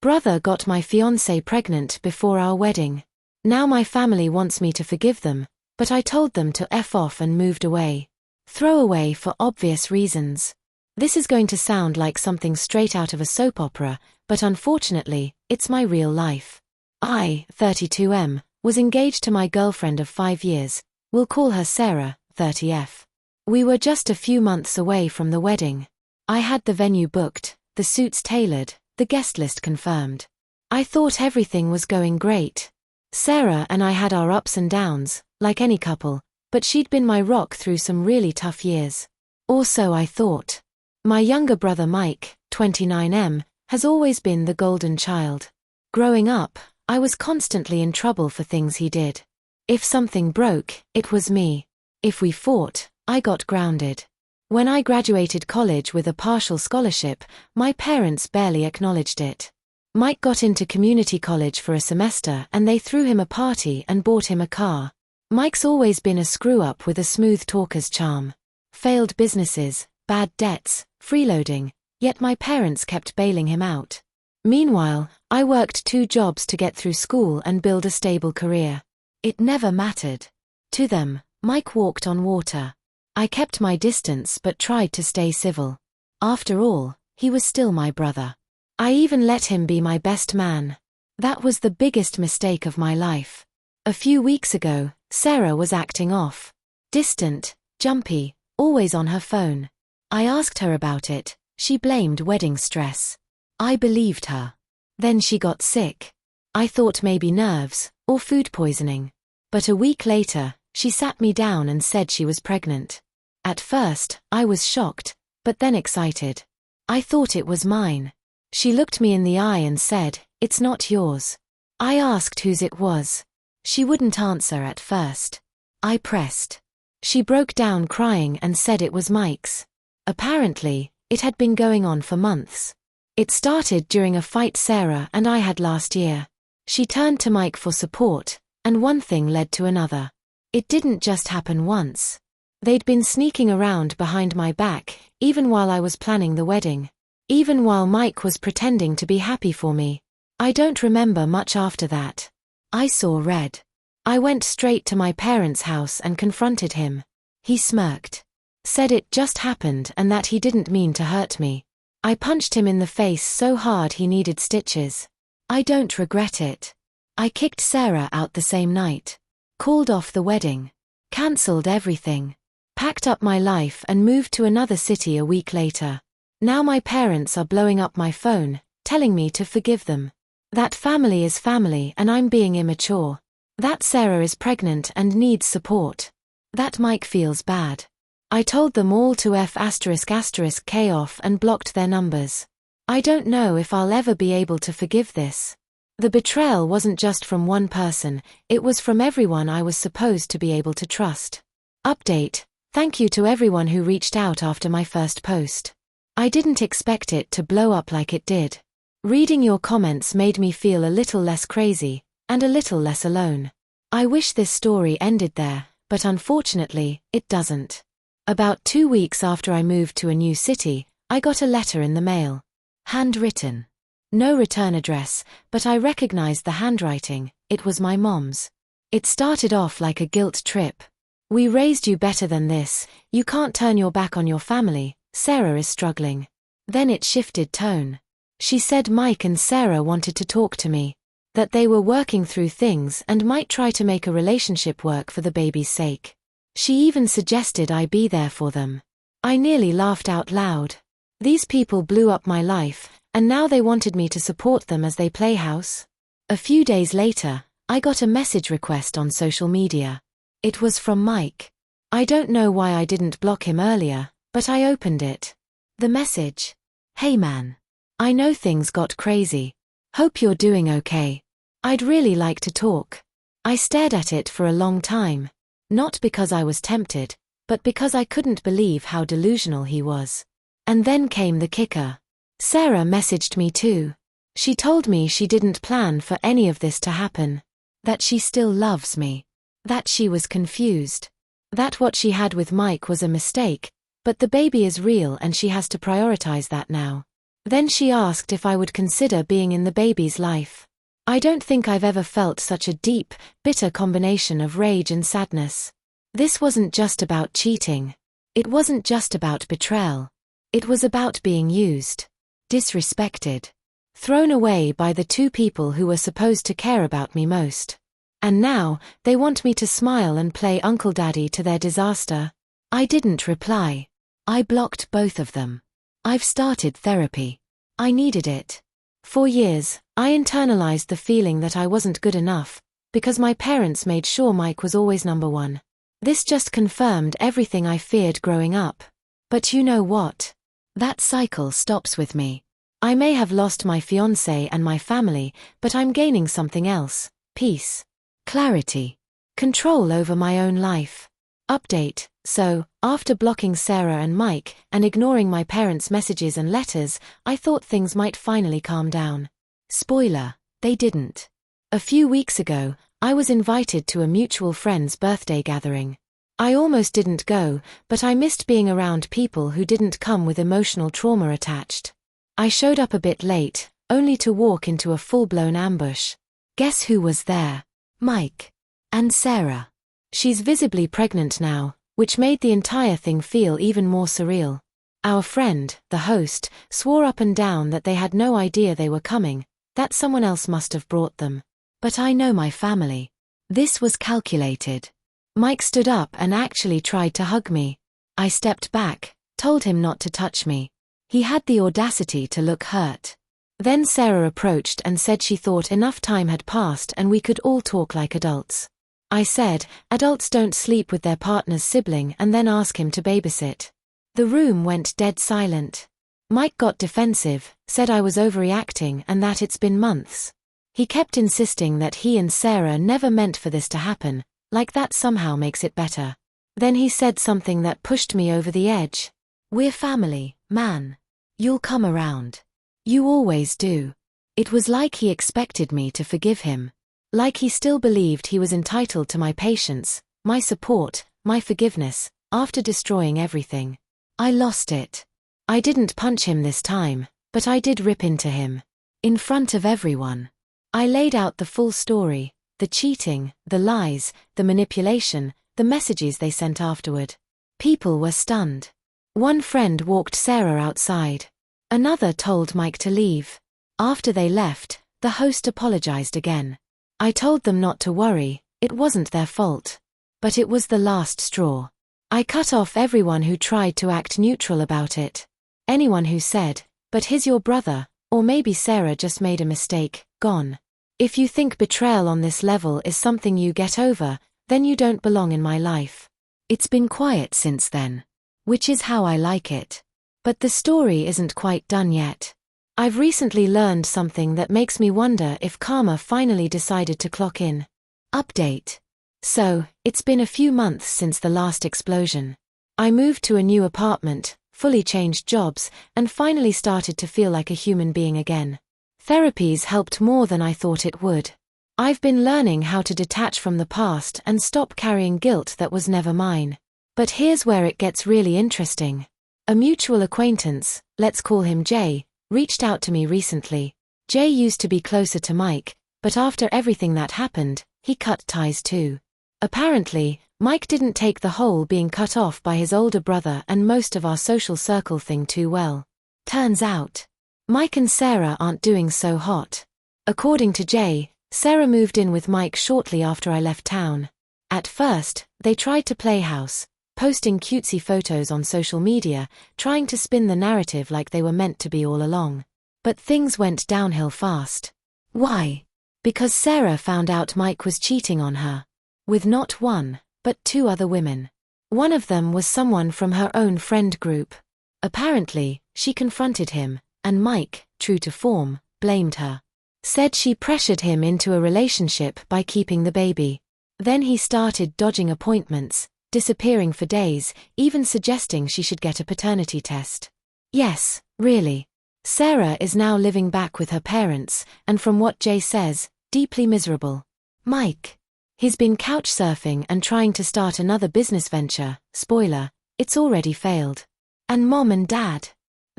Brother got my fiancée pregnant before our wedding. Now my family wants me to forgive them, but I told them to F off and moved away. Throw away for obvious reasons. This is going to sound like something straight out of a soap opera, but unfortunately, it's my real life. I, 32M, was engaged to my girlfriend of 5 years. We'll call her Sarah, 30F. We were just a few months away from the wedding. I had the venue booked, the suits tailored, the guest list confirmed. I thought everything was going great. Sarah and I had our ups and downs, like any couple, but she'd been my rock through some really tough years. Or so I thought. My younger brother Mike, 29M, has always been the golden child. Growing up, I was constantly in trouble for things he did. If something broke, it was me. If we fought, I got grounded. When I graduated college with a partial scholarship, my parents barely acknowledged it. Mike got into community college for a semester and they threw him a party and bought him a car. Mike's always been a screw-up with a smooth talker's charm. Failed businesses, bad debts, freeloading, yet my parents kept bailing him out. Meanwhile, I worked 2 jobs to get through school and build a stable career. It never mattered. To them, Mike walked on water. I kept my distance but tried to stay civil. After all, he was still my brother. I even let him be my best man. That was the biggest mistake of my life. A few weeks ago, Sarah was acting off. Distant, jumpy, always on her phone. I asked her about it. She blamed wedding stress. I believed her. Then she got sick. I thought maybe nerves, or food poisoning. But a week later, she sat me down and said she was pregnant. At first, I was shocked, but then excited. I thought it was mine. She looked me in the eye and said, "It's not yours." I asked whose it was. She wouldn't answer at first. I pressed. She broke down crying and said it was Mike's. Apparently, it had been going on for months. It started during a fight Sarah and I had last year. She turned to Mike for support, and one thing led to another. It didn't just happen once. They'd been sneaking around behind my back, even while I was planning the wedding. Even while Mike was pretending to be happy for me. I don't remember much after that. I saw red. I went straight to my parents' house and confronted him. He smirked. Said it just happened and that he didn't mean to hurt me. I punched him in the face so hard he needed stitches. I don't regret it. I kicked Sarah out the same night. Called off the wedding. Cancelled everything. Packed up my life and moved to another city a week later. Now my parents are blowing up my phone, telling me to forgive them. That family is family and I'm being immature. That Sarah is pregnant and needs support. That Mike feels bad. I told them all to F***K off and blocked their numbers. I don't know if I'll ever be able to forgive this. The betrayal wasn't just from one person, it was from everyone I was supposed to be able to trust. Update: thank you to everyone who reached out after my first post. I didn't expect it to blow up like it did. Reading your comments made me feel a little less crazy, and a little less alone. I wish this story ended there, but unfortunately, it doesn't. About 2 weeks after I moved to a new city, I got a letter in the mail. Handwritten. No return address, but I recognized the handwriting. It was my mom's. It started off like a guilt trip. "We raised you better than this, you can't turn your back on your family, Sarah is struggling." Then it shifted tone. She said Mike and Sarah wanted to talk to me. That they were working through things and might try to make a relationship work for the baby's sake. She even suggested I be there for them. I nearly laughed out loud. These people blew up my life, and now they wanted me to support them as they play house? A few days later, I got a message request on social media. It was from Mike. I don't know why I didn't block him earlier, but I opened it. The message: "Hey man. I know things got crazy. Hope you're doing okay. I'd really like to talk." I stared at it for a long time. Not because I was tempted, but because I couldn't believe how delusional he was. And then came the kicker. Sarah messaged me too. She told me she didn't plan for any of this to happen. That she still loves me. That she was confused. That what she had with Mike was a mistake, but the baby is real and she has to prioritize that now. Then she asked if I would consider being in the baby's life. I don't think I've ever felt such a deep, bitter combination of rage and sadness. This wasn't just about cheating. It wasn't just about betrayal. It was about being used, disrespected, thrown away by the two people who were supposed to care about me most. And now, they want me to smile and play Uncle Daddy to their disaster. I didn't reply. I blocked both of them. I've started therapy. I needed it. For years, I internalized the feeling that I wasn't good enough, because my parents made sure Mike was always number one. This just confirmed everything I feared growing up. But you know what? That cycle stops with me. I may have lost my fiancé and my family, but I'm gaining something else: peace, clarity, control over my own life. Update: so, after blocking Sarah and Mike, and ignoring my parents' messages and letters, I thought things might finally calm down. Spoiler: they didn't. A few weeks ago, I was invited to a mutual friend's birthday gathering. I almost didn't go, but I missed being around people who didn't come with emotional trauma attached. I showed up a bit late, only to walk into a full-blown ambush. Guess who was there? Mike. And Sarah. She's visibly pregnant now, which made the entire thing feel even more surreal. Our friend, the host, swore up and down that they had no idea they were coming, that someone else must have brought them. But I know my family. This was calculated. Mike stood up and actually tried to hug me. I stepped back, told him not to touch me. He had the audacity to look hurt. Then Sarah approached and said she thought enough time had passed and we could all talk like adults. I said, adults don't sleep with their partner's sibling and then ask him to babysit. The room went dead silent. Mike got defensive, said I was overreacting and that it's been months. He kept insisting that he and Sarah never meant for this to happen, like that somehow makes it better. Then he said something that pushed me over the edge. We're family, man. You'll come around. You always do. It was like he expected me to forgive him. Like he still believed he was entitled to my patience, my support, my forgiveness, after destroying everything. I lost it. I didn't punch him this time, but I did rip into him. In front of everyone. I laid out the full story, the cheating, the lies, the manipulation, the messages they sent afterward. People were stunned. One friend walked Sarah outside. Another told Mike to leave. After they left, the host apologized again. I told them not to worry, it wasn't their fault. But it was the last straw. I cut off everyone who tried to act neutral about it. Anyone who said, but he's your brother, or maybe Sarah just made a mistake, gone. If you think betrayal on this level is something you get over, then you don't belong in my life. It's been quiet since then. Which is how I like it. But the story isn't quite done yet. I've recently learned something that makes me wonder if karma finally decided to clock in. Update. So, it's been a few months since the last explosion. I moved to a new apartment, fully changed jobs, and finally started to feel like a human being again. Therapy's helped more than I thought it would. I've been learning how to detach from the past and stop carrying guilt that was never mine. But here's where it gets really interesting. A mutual acquaintance, let's call him Jay, reached out to me recently. Jay used to be closer to Mike, but after everything that happened, he cut ties too. Apparently, Mike didn't take the whole being cut off by his older brother and most of our social circle thing too well. Turns out, Mike and Sarah aren't doing so hot. According to Jay, Sarah moved in with Mike shortly after I left town. At first, they tried to play house, posting cutesy photos on social media, trying to spin the narrative like they were meant to be all along. But things went downhill fast. Why? Because Sarah found out Mike was cheating on her. With not one, but two other women. One of them was someone from her own friend group. Apparently, she confronted him, and Mike, true to form, blamed her. Said she pressured him into a relationship by keeping the baby. Then he started dodging appointments, disappearing for days, even suggesting she should get a paternity test. Yes, really. Sarah is now living back with her parents, and from what Jay says, deeply miserable. Mike. He's been couch surfing and trying to start another business venture. Spoiler, it's already failed. And Mom and Dad.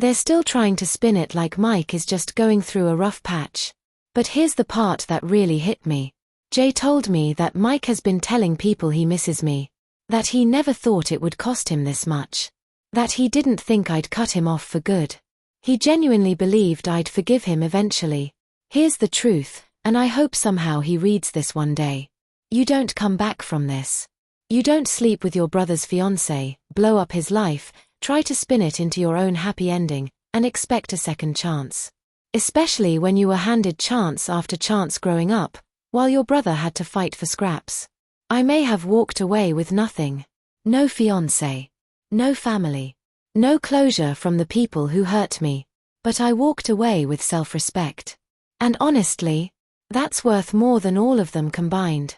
They're still trying to spin it like Mike is just going through a rough patch. But here's the part that really hit me. Jay told me that Mike has been telling people he misses me. That he never thought it would cost him this much. That he didn't think I'd cut him off for good. He genuinely believed I'd forgive him eventually. Here's the truth, and I hope somehow he reads this one day. You don't come back from this. You don't sleep with your brother's fiancée, blow up his life, try to spin it into your own happy ending, and expect a second chance. Especially when you were handed chance after chance growing up, while your brother had to fight for scraps. I may have walked away with nothing. No fiancé. No family. No closure from the people who hurt me. But I walked away with self-respect. And honestly, that's worth more than all of them combined.